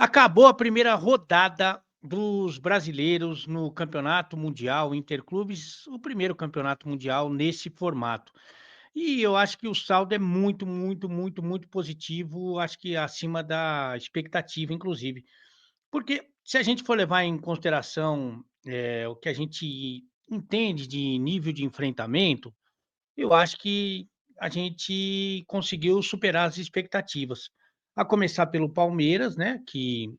Acabou a primeira rodada dos brasileiros no Campeonato Mundial Interclubes, o primeiro campeonato mundial nesse formato. E eu acho que o saldo é muito, muito, muito, muito positivo, acho que acima da expectativa, inclusive. Porque se a gente for levar em consideração, o que a gente entende de nível de enfrentamento, eu acho que a gente conseguiu superar as expectativas. A começar pelo Palmeiras, né, que,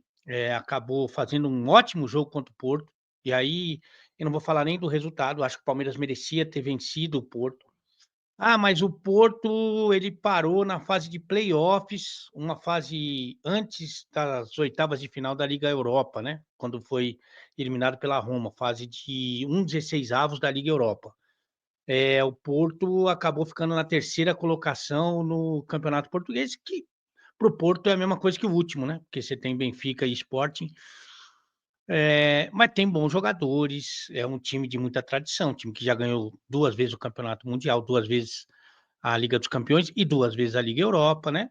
acabou fazendo um ótimo jogo contra o Porto, e aí eu não vou falar nem do resultado, acho que o Palmeiras merecia ter vencido o Porto. Ah, mas o Porto, ele parou na fase de playoffs, uma fase antes das oitavas de final da Liga Europa, né, quando foi eliminado pela Roma, fase de 16 da Liga Europa. O Porto acabou ficando na terceira colocação no campeonato português, que para o Porto é a mesma coisa que o último, né, porque você tem Benfica e Sporting, mas tem bons jogadores, é um time de muita tradição, um time que já ganhou 2 vezes o campeonato mundial, 2 vezes a Liga dos Campeões e 2 vezes a Liga Europa, né,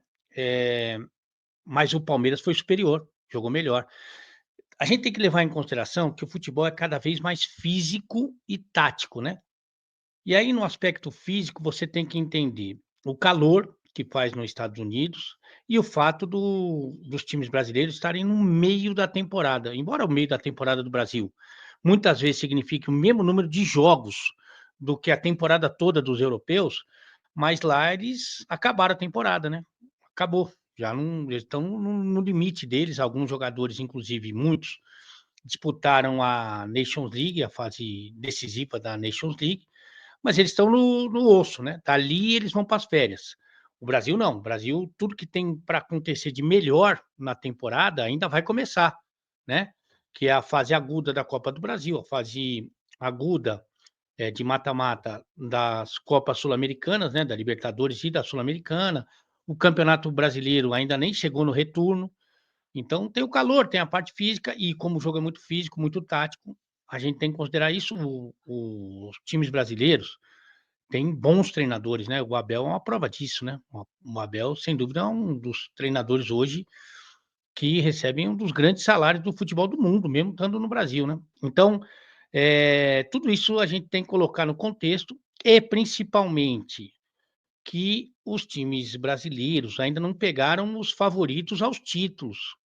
mas o Palmeiras foi superior, jogou melhor. A gente tem que levar em consideração que o futebol é cada vez mais físico e tático, né. E aí, no aspecto físico, você tem que entender o calor que faz nos Estados Unidos e o fato dos times brasileiros estarem no meio da temporada. Embora o meio da temporada do Brasil muitas vezes signifique o mesmo número de jogos do que a temporada toda dos europeus, mas lá eles acabaram a temporada, né? Acabou. Já não, eles estão no limite deles. Alguns jogadores, inclusive muitos, disputaram a Nations League, a fase decisiva da Nations League, mas eles estão no osso, né, dali eles vão para as férias. O Brasil não, o Brasil tudo que tem para acontecer de melhor na temporada ainda vai começar, né, que é a fase aguda da Copa do Brasil, a fase aguda, de mata-mata das Copas Sul-Americanas, né, da Libertadores e da Sul-Americana, o Campeonato Brasileiro ainda nem chegou no retorno, então tem o calor, tem a parte física e como o jogo é muito físico, muito tático, a gente tem que considerar isso, os times brasileiros tem bons treinadores, né, o Abel é uma prova disso, né, o Abel, sem dúvida, é um dos treinadores hoje que recebem um dos grandes salários do futebol do mundo, mesmo estando no Brasil, né. Então, tudo isso a gente tem que colocar no contexto e principalmente que os times brasileiros ainda não pegaram os favoritos aos títulos,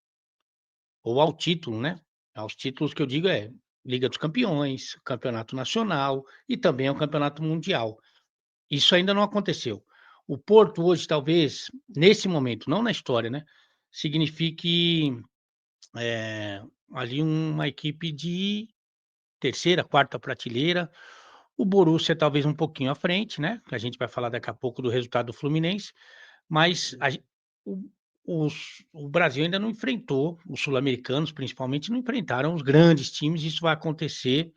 ou ao título, né, aos títulos que eu digo é Liga dos Campeões, Campeonato Nacional e também o Campeonato Mundial. Isso ainda não aconteceu. O Porto hoje talvez, nesse momento, não na história, né, signifique, eh, ali uma equipe de terceira, quarta prateleira. O Borussia talvez um pouquinho à frente, né, que a gente vai falar daqui a pouco do resultado do Fluminense, mas a gen o o Brasil ainda não enfrentou, os sul-americanos principalmente não enfrentaram os grandes times, isso vai acontecer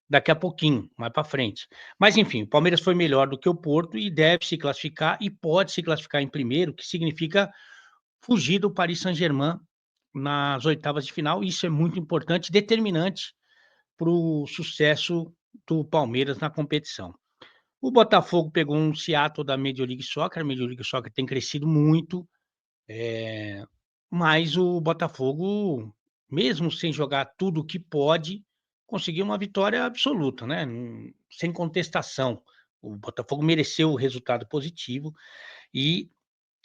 daqui a pouquinho, mais para frente. Mas enfim, o Palmeiras foi melhor do que o Porto e deve se classificar e pode se classificar em primeiro, que significa fugir do Paris Saint-Germain nas oitavas de final. Isso é muito importante, determinante para o sucesso do Palmeiras na competição. O Botafogo pegou um Seattle da Major League Soccer, a Major League Soccer tem crescido muito, mas o Botafogo, mesmo sem jogar tudo o que pode, conseguiu uma vitória absoluta, né, sem contestação. O Botafogo mereceu o resultado positivo e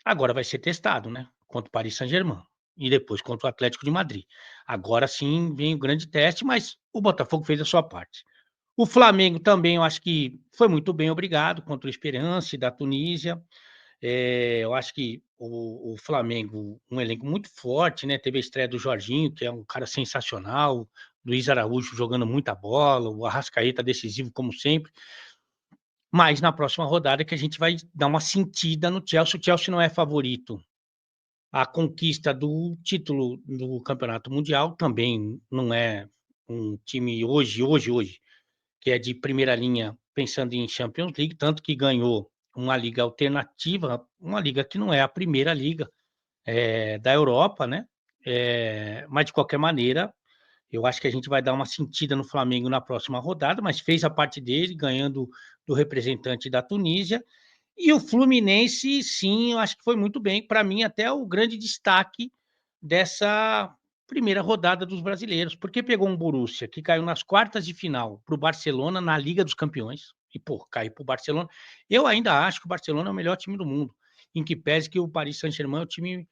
agora vai ser testado, né, contra o Paris Saint-Germain e depois contra o Atlético de Madrid. Agora sim vem o grande teste, mas o Botafogo fez a sua parte. O Flamengo também eu acho que foi muito bem, obrigado, contra o Esperance da Tunísia. Eu acho que o Flamengo, um elenco muito forte, né, teve a estreia do Jorginho, que é um cara sensacional, Luiz Araújo jogando muita bola, o Arrascaeta decisivo como sempre, mas na próxima rodada que a gente vai dar uma sentida no Chelsea, o Chelsea não é favorito à conquista do título do campeonato mundial, também não é um time hoje, que é de primeira linha pensando em Champions League, tanto que ganhou uma liga alternativa, uma liga que não é a primeira liga, da Europa, né, mas de qualquer maneira, eu acho que a gente vai dar uma sentida no Flamengo na próxima rodada, mas fez a parte dele, ganhando do representante da Tunísia, e o Fluminense sim, eu acho que foi muito bem, para mim até o grande destaque dessa Primeira rodada dos brasileiros, porque pegou um Borussia que caiu nas quartas de final para o Barcelona na Liga dos Campeões, e pô, cair para o Barcelona, eu ainda acho que o Barcelona é o melhor time do mundo, em que pese que o Paris Saint-Germain é o time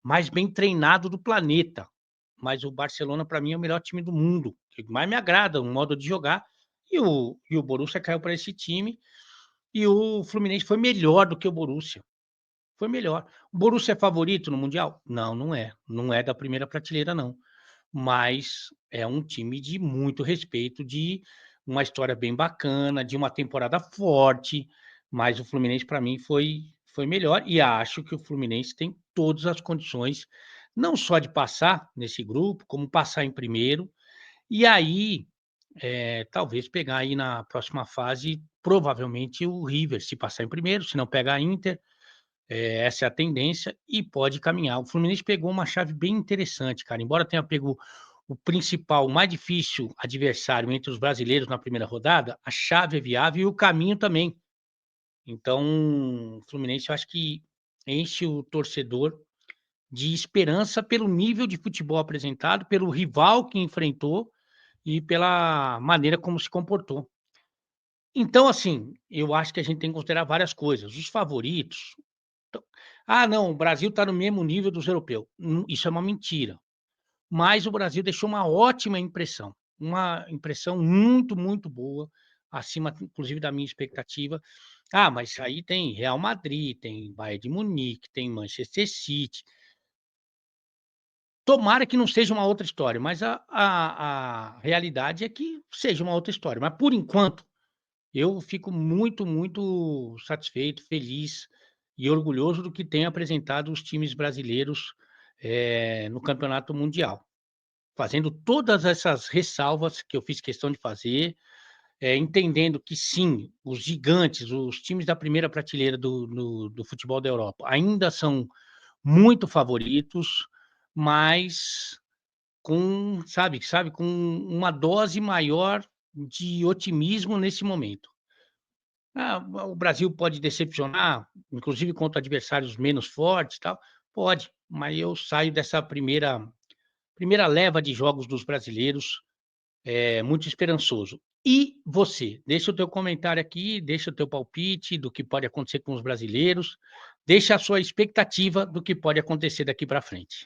mais bem treinado do planeta, mas o Barcelona para mim é o melhor time do mundo, que mais me agrada o modo de jogar, e o Borussia caiu para esse time, e o Fluminense foi melhor do que o Borussia. Foi melhor. O Borussia é favorito no mundial? Não, não é. Não é da primeira prateleira não, mas é um time de muito respeito, de uma história bem bacana, de uma temporada forte, mas o Fluminense para mim foi melhor e acho que o Fluminense tem todas as condições, não só de passar nesse grupo, como passar em primeiro, e aí, talvez pegar aí na próxima fase, provavelmente o River, se passar em primeiro, se não pega a Inter, essa é a tendência e pode caminhar. O Fluminense pegou uma chave bem interessante, cara. Embora tenha pego o principal, o mais difícil adversário entre os brasileiros na primeira rodada, a chave é viável e o caminho também. Então, o Fluminense eu acho que enche o torcedor de esperança pelo nível de futebol apresentado, pelo rival que enfrentou e pela maneira como se comportou. Então, assim, eu acho que a gente tem que considerar várias coisas. Os favoritos. Então, ah, não, o Brasil está no mesmo nível dos europeus. Isso é uma mentira. Mas o Brasil deixou uma impressão muito, muito boa, acima, inclusive, da minha expectativa. Ah, mas aí tem Real Madrid, tem Bayern de Munique, tem Manchester City. Tomara que não seja uma outra história, mas a realidade é que seja uma outra história. Mas, por enquanto, eu fico muito, muito satisfeito, feliz e orgulhoso do que tem apresentado os times brasileiros, no campeonato mundial. Fazendo todas essas ressalvas que eu fiz questão de fazer, entendendo que sim, os gigantes, os times da primeira prateleira do futebol da Europa ainda são muito favoritos, mas com uma dose maior de otimismo nesse momento. Ah, o Brasil pode decepcionar, inclusive contra adversários menos fortes, tal? Pode, mas eu saio dessa primeira leva de jogos dos brasileiros, muito esperançoso. E você? Deixa o teu comentário aqui, deixa o teu palpite do que pode acontecer com os brasileiros, deixa a sua expectativa do que pode acontecer daqui para frente.